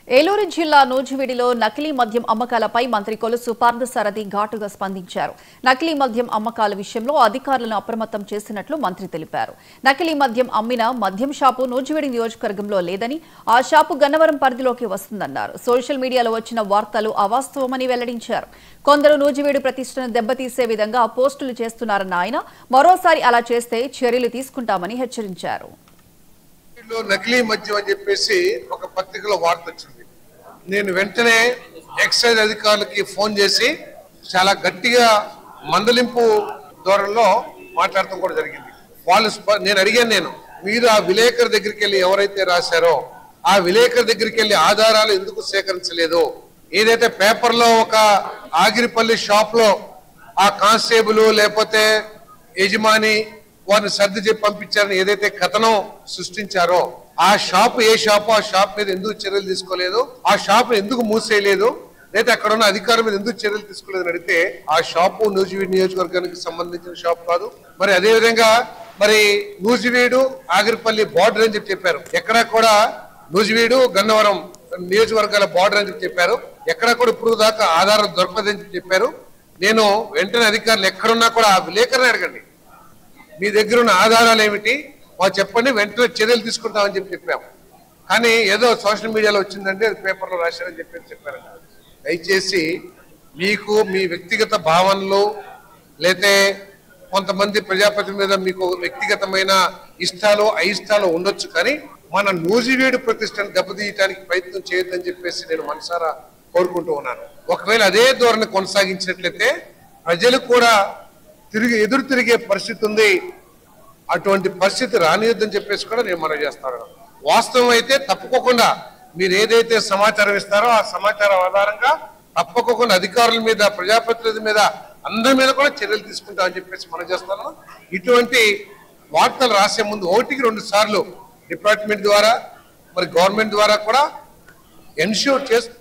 ఏలూరు జిల్లా నూజివీడులో నకిలీ మద్యం అమ్మకాలపై మంత్రి కొలుసు పార్థసారథి ఘాటుగా స్పందించారు. నకిలీ మద్యం అమ్మకాల విషయంలో అధికారులను అప్రమత్తం చేసినట్లు మంత్రి తెలిపారు. నకిలీ మద్యం అమ్మిన మద్యం షాపు నూజివీడు నియోజకవర్గంలో లేదని, ఆ షాపు గన్నవరం పరిధిలోకి వస్తుందన్నారు. సోషల్ మీడియాలో వచ్చిన వార్తలు అవాస్తవమని వెల్లడించారు. కొందరు నూజివీడు ప్రతిష్టను దెబ్బతీసే విధంగా పోస్టులు చేస్తున్నారన్న ఆయన మరోసారి అలా చేస్తే చర్యలు తీసుకుంటామని హెచ్చరించారు. నకిలీ మద్యం అని చెప్పేసి ఒక పత్రికలో వార్త వచ్చింది. నేను వెంటనే ఎక్సైజ్ అధికారులకి ఫోన్ చేసి చాలా గట్టిగా మందలింపు ధోరణిలో మాట్లాడటం కూడా జరిగింది. నేను అడిగాను, మీరు ఆ విలేకరు దగ్గరికి వెళ్ళి ఎవరైతే రాశారో ఆ విలేకరు దగ్గరికి వెళ్ళి ఆధారాలు ఎందుకు సేకరించలేదు? ఏదైతే పేపర్లో ఒక ఆగిరిపల్లి షాప్ లో ఆ కానిస్టేబుల్ లేకపోతే యజమాని వారిని సర్ది చెప్పి పంపించారని ఏదైతే కథనం సృష్టించారో ఆ షాప్ ఏ షాపు, ఆ షాప్ మీద ఎందుకు చర్యలు తీసుకోలేదు, ఆ షాప్ ఎందుకు మూసేయలేదు, లేదా అక్కడ ఉన్న అధికారుల మీద ఎందుకు చర్యలు తీసుకోలేదని అడిగితే ఆ షాపు నూజివీడు నియోజకవర్గానికి సంబంధించిన షాప్ కాదు. మరి అదే విధంగా మరి నూజివీడు ఆగిరిపల్లి బార్డర్ అని చెప్పారు. ఎక్కడా కూడా నూజివీడు గన్నవరం నియోజకవర్గాల బార్డర్ అని చెప్పారు. ఎక్కడా కూడా ఇప్పుడు దాకా ఆధారం దొరకదని చెప్పారు. నేను వెంటనే అధికారులు ఎక్కడున్నా కూడా ఆ విలేకరుని అడగండి, మీ దగ్గర ఉన్న ఆధారాలు ఏమిటి మాకు చెప్పండి, వెంటనే చర్యలు తీసుకుంటామని చెప్పాము. కానీ ఏదో సోషల్ మీడియాలో వచ్చిందంటే అది పేపర్లో రాశారని చెప్పారు. దయచేసి మీకు మీ వ్యక్తిగత భావనలు లేతే కొంతమంది ప్రజాప్రతినిధుల మీద మీకు వ్యక్తిగతమైన ఇష్టాలు అయిష్టాలు ఉండొచ్చు, కానీ మన నూజివీడు ప్రతిష్టను దెబ్బతీయడానికి ప్రయత్నం చేయొద్దని చెప్పేసి నేను మనసారా కోరుకుంటూ ఉన్నాను. ఒకవేళ అదే ధోరణి కొనసాగించినట్లయితే ప్రజలు కూడా ఎదురు తిరిగే పరిస్థితి ఉంది. అటువంటి పరిస్థితి రానియొద్దని చెప్పేసి కూడా నేను మనవి చేస్తాను. వాస్తవం అయితే తప్పుకోకుండా మీరు ఏదైతే సమాచారం ఇస్తారో ఆ సమాచారం ఆధారంగా తప్పకోకుండా అధికారుల మీద, ప్రజాప్రతినిధుల మీద, అందరి మీద కూడా చర్యలు తీసుకుంటామని చెప్పేసి మనం చేస్తాను. ఇటువంటి వార్తలు రాసే ముందు 1-2 సార్లు డిపార్ట్మెంట్ ద్వారా మరి గవర్నమెంట్ ద్వారా కూడా ఎన్ష్యూర్ చేస్తూ